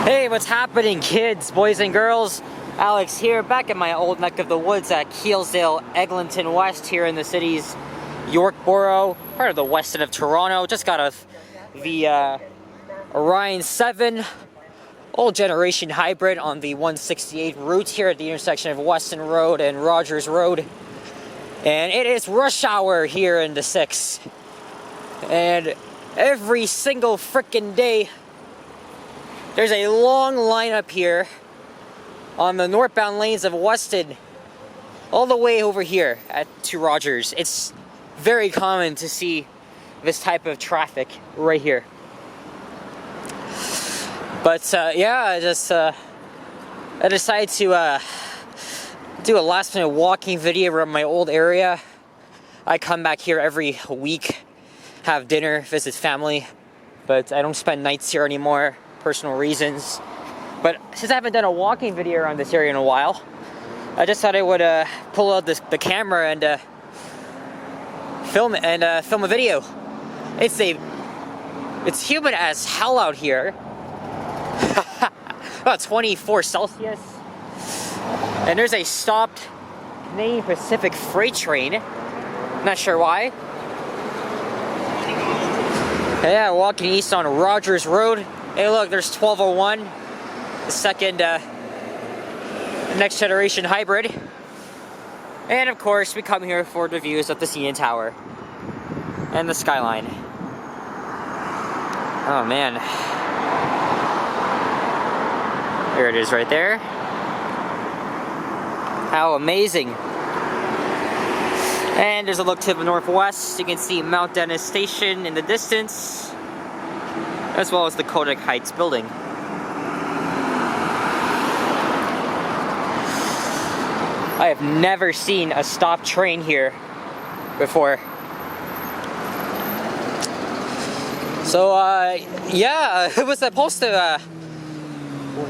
Hey, what's happening, kids, boys and girls? Alex here, back in my old neck of the woods at Keelesdale-Eglinton West here in the city's York Borough, part of the west end of Toronto. Just got off the Orion 7 old generation hybrid on the 168 route here at the intersection of Weston Road and Rogers Road. And it is rush hour here in the 6. And every single frickin' day, there's a long lineup here on the northbound lanes of Weston, all the way over here to Rogers. It's very common to see this type of traffic right here. But yeah, I decided to do a last minute walking video around my old area. I come back here every week, have dinner, visit family, but I don't spend nights here anymore. Personal reasons. But since I haven't done a walking video around this area in a while, I just thought I would pull out the camera and film a video. It's humid as hell out here. About 24 Celsius. And there's a stopped Canadian Pacific freight train. Not sure why. Yeah, walking east on Rogers Road. Hey look, there's 1201, the second next generation hybrid. And of course, we come here for the views of the CN Tower and the skyline. Oh man. There it is right there. How amazing. And there's a look to the northwest. You can see Mount Dennis Station in the distance, as well as the Kodak Heights building. I have never seen a stopped train here before. So, yeah, it was supposed to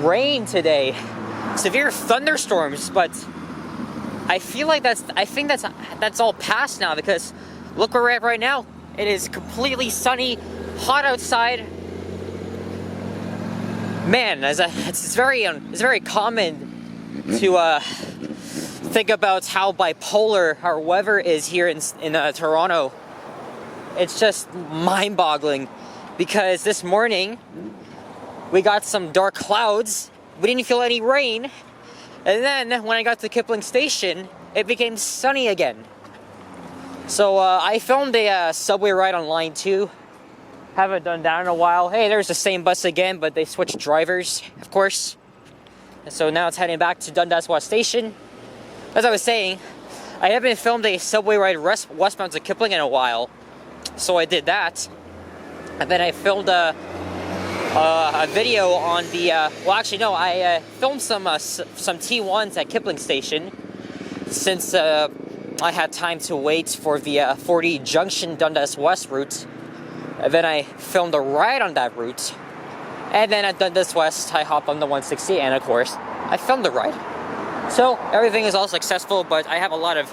rain today. Severe thunderstorms, but I feel like I think that's all past now, because look where we're at right now. It is completely sunny, hot outside. Man, it's very common to think about how bipolar our weather is here in Toronto. It's just mind-boggling, because this morning we got some dark clouds. We didn't feel any rain, and then when I got to Kipling Station, it became sunny again. So I filmed a subway ride on Line 2. Haven't done that in a while. Hey, there's the same bus again, but they switched drivers, of course. And so now it's heading back to Dundas West Station. As I was saying, I haven't filmed a subway ride westbound to Kipling in a while, so I did that. And then I filmed a video on the, well actually no, I filmed some T1s at Kipling Station, since I had time to wait for the 40 Junction Dundas West route. And then I filmed a ride on that route. And then at Dundas West, I hopped on the 160, and of course, I filmed the ride. So, everything is all successful, but I have a lot of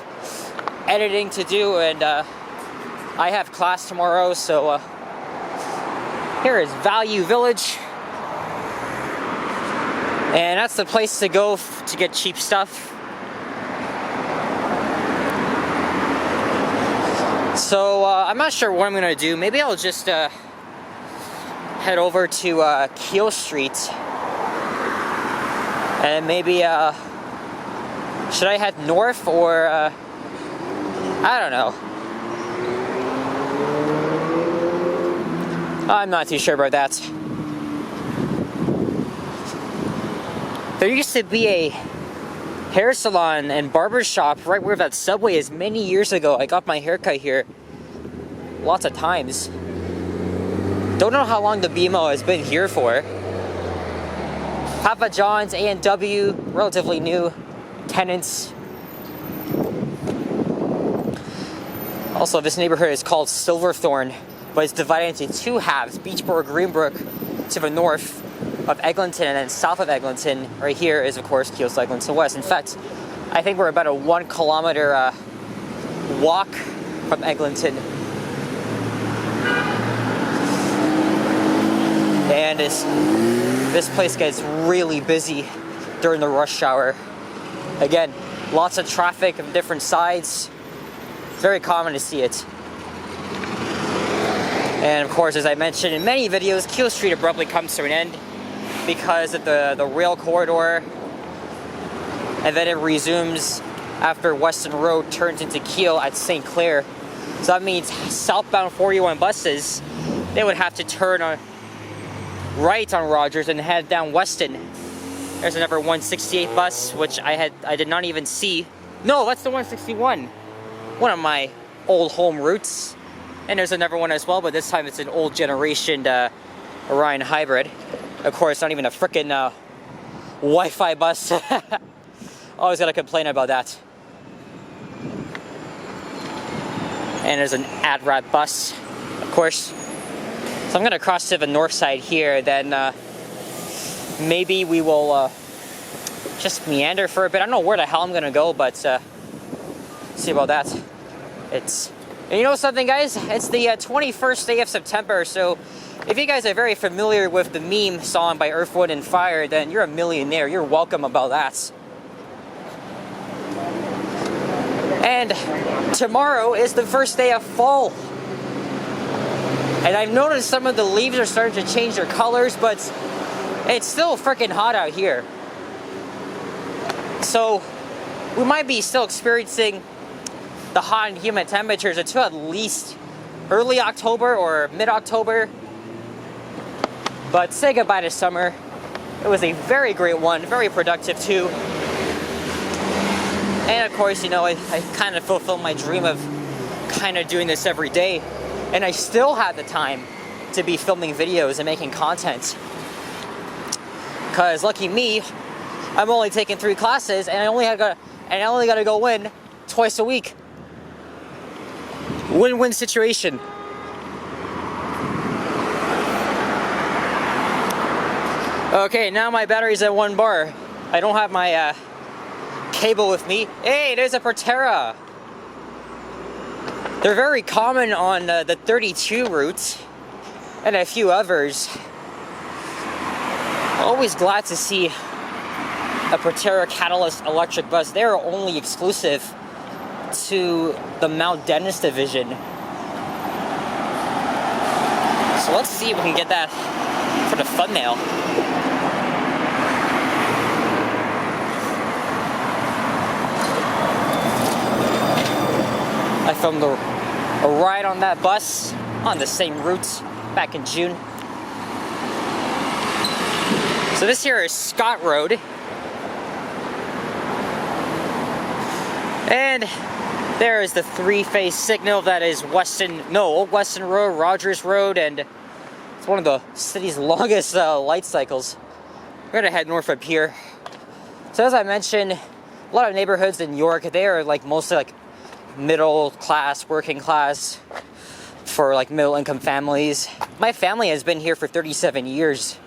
editing to do, and I have class tomorrow, so here is Value Village. And that's the place to go to get cheap stuff. So, I'm not sure what I'm going to do. Maybe I'll just head over to Keele Street. And maybe, should I head north or, I don't know. I'm not too sure about that. There used to be a hair salon and barber shop right where that subway is many years ago. I got my haircut here lots of times. Don't know how long the BMO has been here for. Papa John's, A&W, relatively new tenants. Also, this neighborhood is called Silverthorn, but it's divided into two halves. Beachboro, Greenbrook to the north of Eglinton, and then south of Eglinton, right here, is of course Keelesdale-Eglinton West. In fact, I think we're about a 1 kilometer walk from Eglinton. And and this place gets really busy during the rush hour. Again, lots of traffic on different sides. It's very common to see it. And of course, as I mentioned in many videos, Keele Street abruptly comes to an end because of the rail corridor, and then it resumes after Weston Road turns into Keele at St. Clair. So that means southbound 41 buses, they would have to turn right on Rogers and head down Weston. There's another 168 bus, which I did not even see. No, that's the 161. One of my old home routes. And there's another one as well, but this time it's an old generation Orion hybrid. Of course, not even a frickin' Wi-Fi bus. Always gotta complain about that. And there's an AdRat bus, of course. So I'm gonna cross to the north side here, then maybe we will just meander for a bit. I don't know where the hell I'm gonna go, but see about that. And you know something, guys? It's the 21st day of September, so if you guys are very familiar with the meme song by Earth, Wind & Fire, then you're a millionaire. You're welcome about that. And tomorrow is the first day of fall. And I've noticed some of the leaves are starting to change their colors, but it's still freaking hot out here. So we might be still experiencing the hot and humid temperatures until at least early October or mid-October. But say goodbye to summer. It was a very great one, very productive too. And of course, you know, I kind of fulfilled my dream of kind of doing this every day. And I still have the time to be filming videos and making content. Because lucky me, I'm only taking 3 classes and I only got to go in twice a week. Win-win situation. Okay, now my battery's at 1 bar. I don't have my cable with me. Hey, there's a Proterra. They're very common on the 32 route and a few others. Always glad to see a Proterra Catalyst electric bus. They're only exclusive to the Mount Dennis division. So let's see if we can get that for the thumbnail. I filmed a ride on that bus on the same route back in June. So this here is Scott Road. And there is the 3-phase signal that is Old Weston Road, Rogers Road, and it's one of the city's longest light cycles. We're gonna head north up here. So as I mentioned, a lot of neighborhoods in York, they are like mostly like middle class, working class, for like middle income families. My family has been here for 37 years.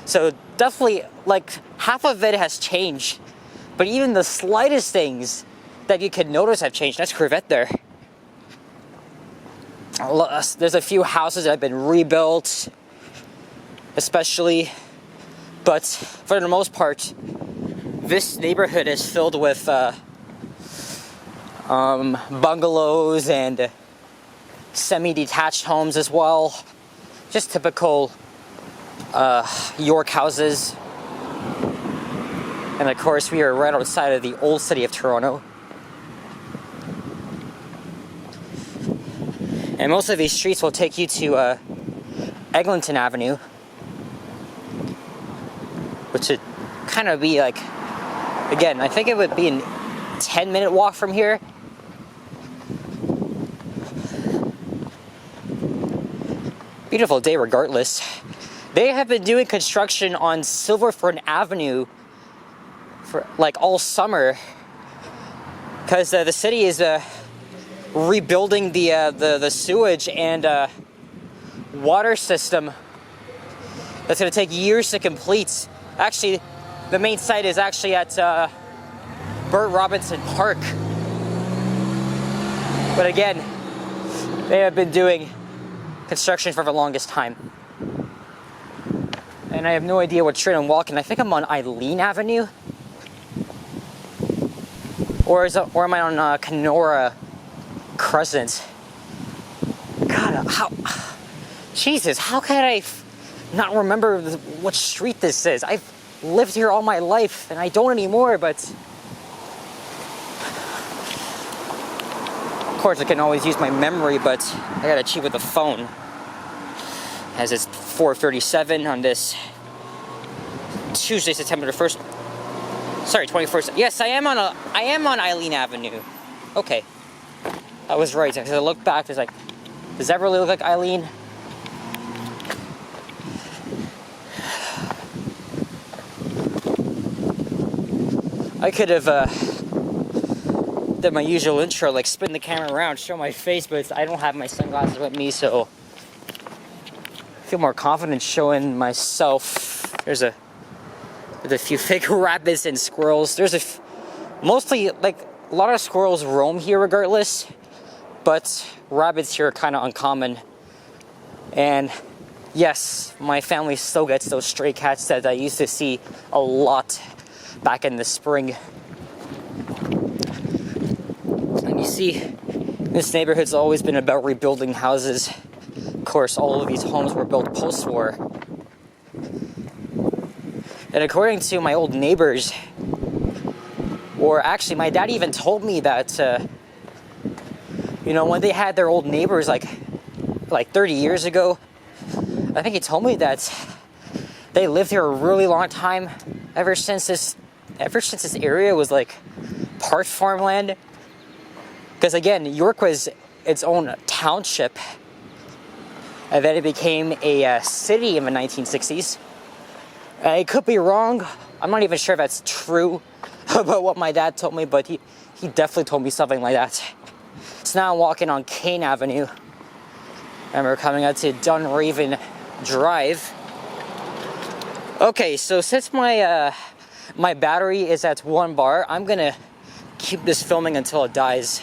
So definitely like half of it has changed. But even the slightest things that you can notice have changed. That's Corvette there. There's a few houses that have been rebuilt, especially, but for the most part, this neighborhood is filled with bungalows and semi-detached homes as well. Just typical York houses. And of course, we are right outside of the old city of Toronto. And most of these streets will take you to Eglinton Avenue, which would kind of be like, again, I think it would be a 10-minute walk from here. Beautiful day regardless. They have been doing construction on Silverthorn Avenue for like all summer because the city is rebuilding the sewage and water system. That's going to take years to complete. Actually, the main site is actually at Burt Robinson Park. But again, they have been doing construction for the longest time. And I have no idea what street I'm walking. I think I'm on Eileen Avenue. Or am I on Kenora Crescent? God, Jesus, how can I not remember what street this is? I've lived here all my life, and I don't anymore, but... Of course, I can always use my memory, but I gotta cheat with the phone. As it's 4:37 on this Tuesday, September the 1st. Sorry, 21st. Yes, I am on Eileen Avenue. Okay. I was right. Because I looked back, it's like, does that really look like Eileen? I could have done my usual intro, like spin the camera around, show my face, but I don't have my sunglasses with me, so I feel more confident showing myself. There's a few fake rabbits and squirrels. Mostly, like, a lot of squirrels roam here regardless, but rabbits here are kind of uncommon. And yes, my family still gets those stray cats that I used to see a lot back in the spring. And you see, this neighborhood's always been about rebuilding houses. Of course, all of these homes were built post-war. And according to my old neighbors, or actually my dad even told me that, when they had their old neighbors like 30 years ago, I think he told me that they lived here a really long time, ever since this area was like part farmland. Because again, York was its own township, and then it became a city in the 1960s. I could be wrong. I'm not even sure if that's true about what my dad told me, but he definitely told me something like that. So now I'm walking on Kane Avenue, and we're coming out to Dunraven Drive. Okay, so since my battery is at 1 bar, I'm gonna keep this filming until it dies.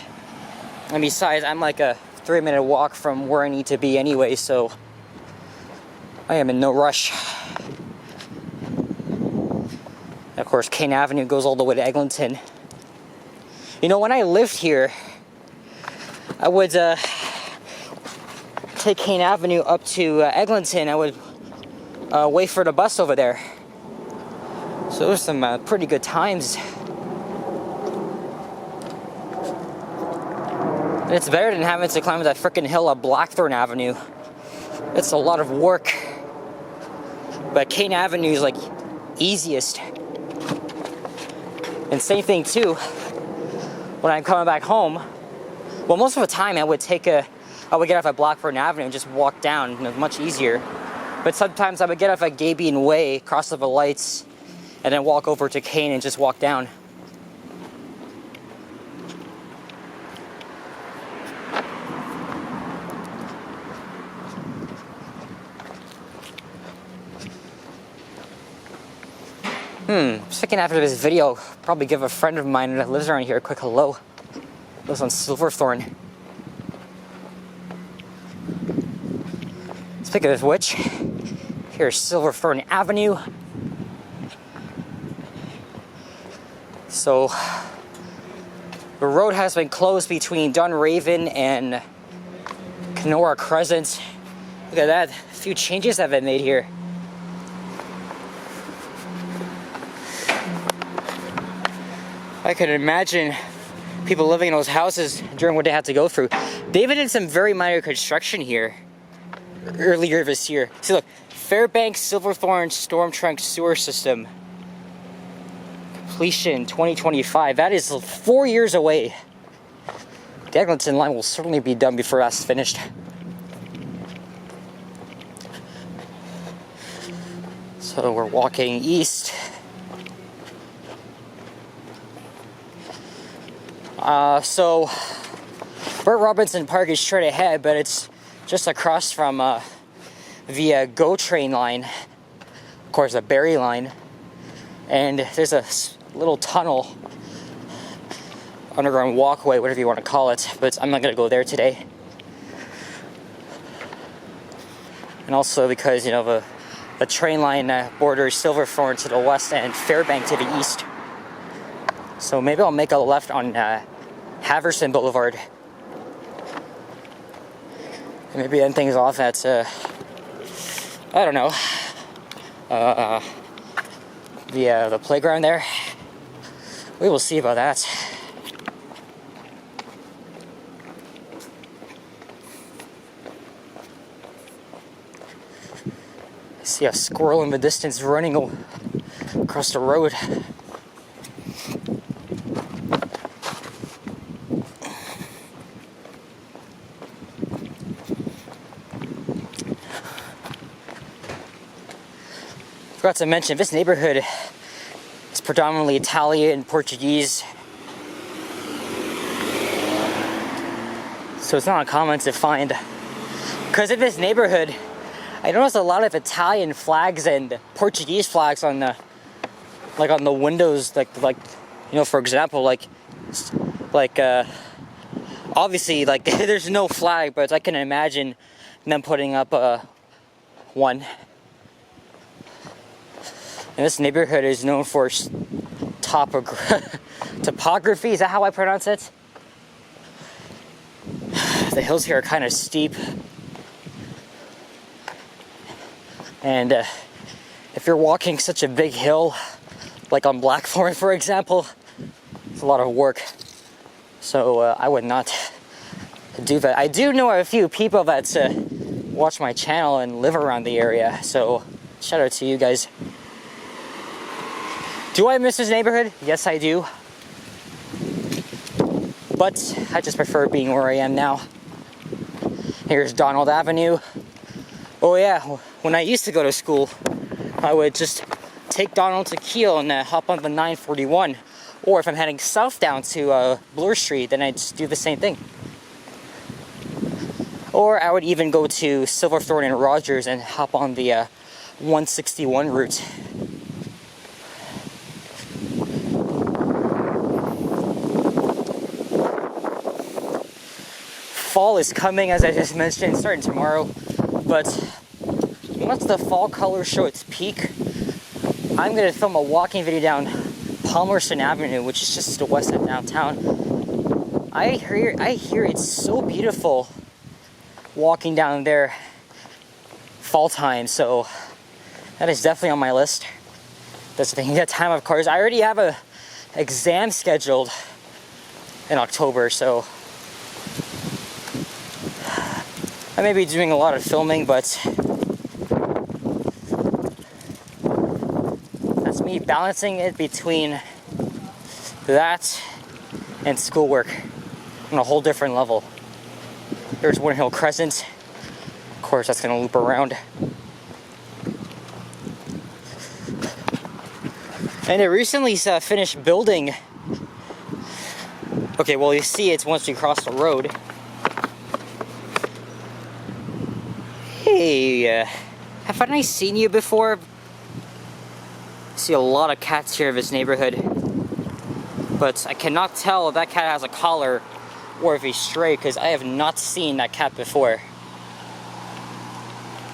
And besides, I'm like a 3-minute walk from where I need to be anyway, so I am in no rush. Of course, Kane Avenue goes all the way to Eglinton. When I lived here, I would take Kane Avenue up to Eglinton. I would wait for the bus over there. So those were some pretty good times. And it's better than having to climb that frickin' hill up Blackthorn Avenue. It's a lot of work. But Kane Avenue is like easiest. And same thing too, when I'm coming back home. Well, most of the time I would get off at Blackburn Avenue and just walk down, and it was much easier. But sometimes I would get off at Gabion Way, cross the lights, and then walk over to Kane and just walk down. Second after this video, probably give a friend of mine that lives around here a quick hello. Lives on Silverthorn. Speaking of which, here's Silverthorn Avenue. So, the road has been closed between Dunraven and Kenora Crescent. Look at that, a few changes have been made here. I could imagine people living in those houses during what they had to go through. They even did some very minor construction here earlier this year. See, look, Fairbanks Silverthorn Storm Trunk Sewer System. Completion 2025. That is 4 years away. The Eglinton line will certainly be done before that's finished. So we're walking east. So Burt Robinson Park is straight ahead, but it's just across from the GO train line, of course the Barrie line, and there's a little tunnel, underground walkway, whatever you want to call it, but I'm not going to go there today. And also because, the the train line borders Silverthorn to the west and Fairbank to the east. So maybe I'll make a left on Haverson Boulevard. And maybe end things off at, I don't know, the playground there. We will see about that. I see a squirrel in the distance running across the road. Forgot to mention, this neighborhood is predominantly Italian and Portuguese. So it's not uncommon to find, because in this neighborhood, I noticed a lot of Italian flags and Portuguese flags on the, like on the windows, like you know, for example, like obviously, like there's no flag, but I can imagine them putting up one. And this neighborhood is known for topography. Is that how I pronounce it? The hills here are kind of steep. And if you're walking such a big hill, like on Blackthorn, for example, it's a lot of work. So I would not do that. I do know a few people that watch my channel and live around the area. So shout out to you guys. Do I miss this neighborhood? Yes, I do. But I just prefer being where I am now. Here's Donald Avenue. Oh yeah, when I used to go to school, I would just take Donald to Keel and hop on the 941. Or if I'm heading south down to Bloor Street, then I'd just do the same thing. Or I would even go to Silverthorn and Rogers and hop on the 161 route. Fall is coming, as I just mentioned, starting tomorrow. But once the fall colors show its peak, I'm going to film a walking video down Palmerston Avenue, which is just to the west of downtown. I hear it's so beautiful walking down there fall time, so that is definitely on my list. That's the thing, that time of course. I already have a exam scheduled in October, so I may be doing a lot of filming, but that's me balancing it between that and schoolwork on a whole different level. There's One Hill Crescent. Of course, that's going to loop around. And they recently finished building. Okay, well, you see it's once you cross the road. Hey, haven't I seen you before? I see a lot of cats here in this neighborhood. But I cannot tell if that cat has a collar or if he's stray, because I have not seen that cat before.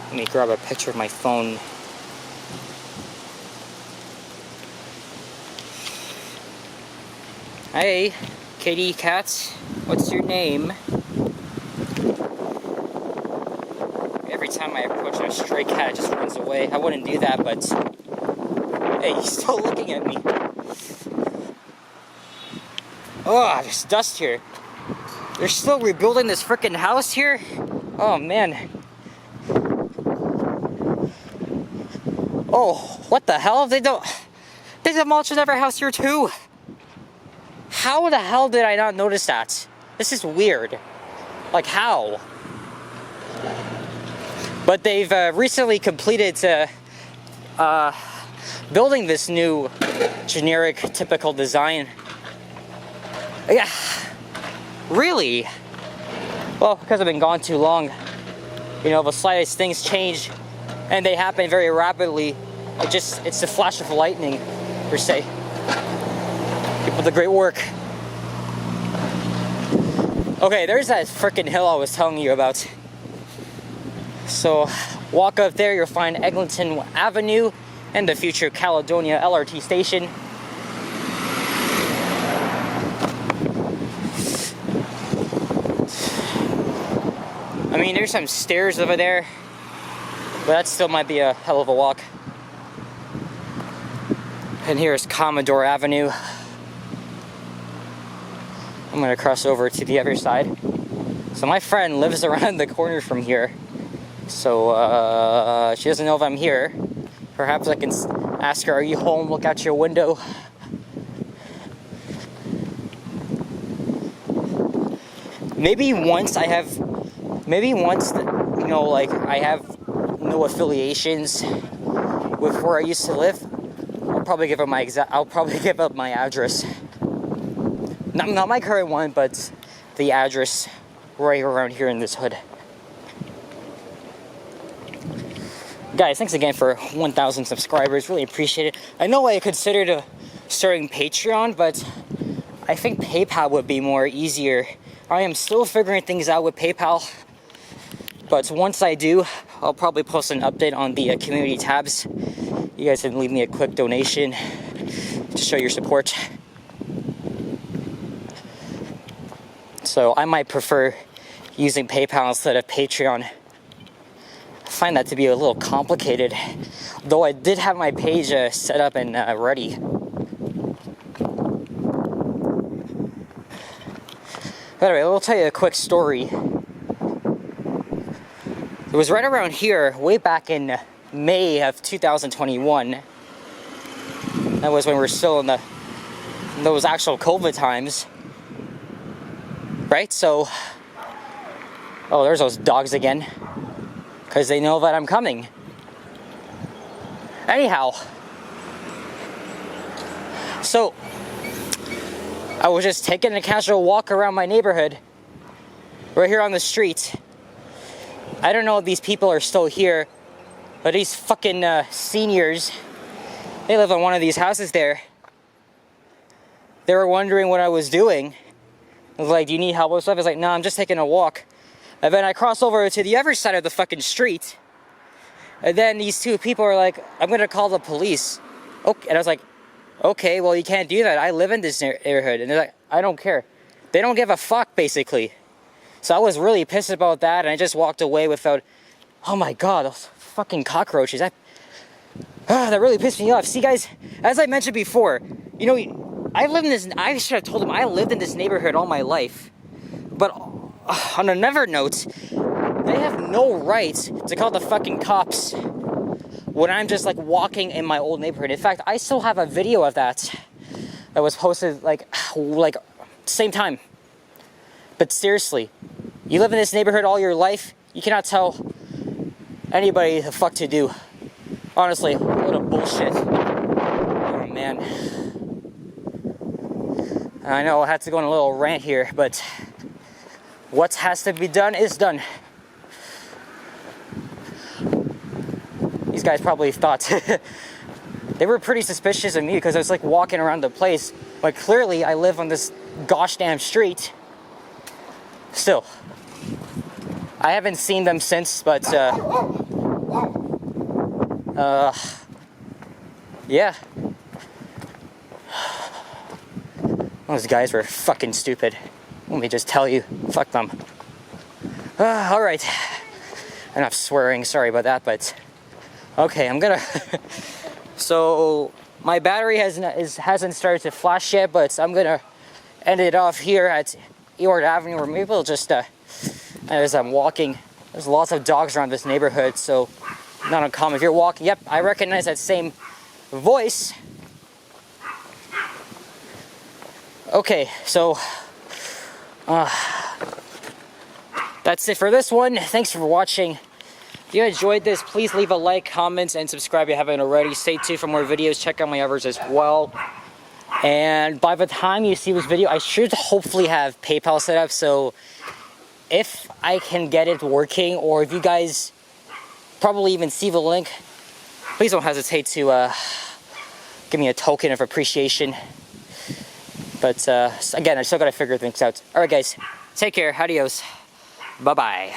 Let me grab a picture of my phone. Hey, kitty cat, what's your name? Every time I approach a stray cat, it just runs away. I wouldn't do that, but hey, he's still looking at me. Oh, there's dust here. They're still rebuilding this freaking house here? Oh, man. Oh, what the hell? They demolished another house here too. How the hell did I not notice that? This is weird. Like, how? But they've recently completed building this new generic, typical design. Yeah. Really? Well, because I've been gone too long. You know, the slightest things change, and they happen very rapidly. It's a flash of lightning, per se. Keep up the great work. Okay, there's that frickin' hill I was telling you about. So, Walk up there, you'll find Eglinton Avenue and the future Caledonia LRT station. I mean, there's some stairs over there, but that still might be a hell of a walk. And here's Commodore Avenue. I'm gonna cross over to the other side. So my friend lives around the corner from here. So she doesn't know if I'm here. Perhaps I can ask her, are you home? Look out your window. Maybe once, you know, like I have no affiliations with where I used to live, I'll probably give up my address. Not my current one, but the address right around here in this hood. Guys, thanks again for 1,000 subscribers. Really appreciate it. I know I considered starting Patreon, but I think PayPal would be more easier. I am still figuring things out with PayPal, but once I do, I'll probably post an update on the community tabs. You guys can leave me a quick donation to show your support. So I might prefer using PayPal instead of Patreon. I find that to be a little complicated, though I did have my page set up and ready. But anyway, I'll tell you a quick story. It was right around here, way back in May of 2021. That was when we were still in those actual COVID times. Right? So, oh, there's those dogs again. Because they know that I'm coming. Anyhow, so I was just taking a casual walk around my neighborhood, right here on the street. I don't know if these people are still here, but these fucking seniors, they live in one of these houses there. They were wondering what I was doing. I was like, do you need help with stuff? I was like, no, I'm just taking a walk. And then I cross over to the other side of the fucking street. And then these two people are like, I'm gonna call the police. Okay. And I was like, okay, well, you can't do that. I live in this neighborhood. And they're like, I don't care. They don't give a fuck, basically. So I was really pissed about that, and I just walked away without, oh my god, those fucking cockroaches. That really pissed me off. See, guys, as I mentioned before, you know, I should have told them I lived in this neighborhood all my life. But on another note, they have no right to call the fucking cops when I'm just like walking in my old neighborhood. In fact, I still have a video of that was posted like same time. But seriously, you live in this neighborhood all your life, you cannot tell anybody the fuck to do. Honestly, what a bullshit. Oh man. I know I had to go on a little rant here, but what has to be done is done. These guys probably thought they were pretty suspicious of me because I was like walking around the place, but clearly I live on this gosh damn street. Still, I haven't seen them since, but yeah. Those guys were fucking stupid. Let me just tell you, fuck them. Alright. Enough swearing, sorry about that, but okay, I'm gonna so my battery hasn't started to flash yet, but I'm gonna end it off here at Ewart Avenue, or maybe we'll just as I'm walking. There's lots of dogs around this neighborhood, so not uncommon. If you're walking, yep, I recognize that same voice. Okay, so that's it for this one. Thanks for watching. If you enjoyed this, please leave a like, comment, and subscribe if you haven't already. Stay tuned for more videos. Check out my others as well. And by the time you see this video, I should hopefully have PayPal set up. So if I can get it working, or if you guys probably even see the link, please don't hesitate to give me a token of appreciation. But again, I still gotta figure things out. Alright guys, take care, adios, bye-bye.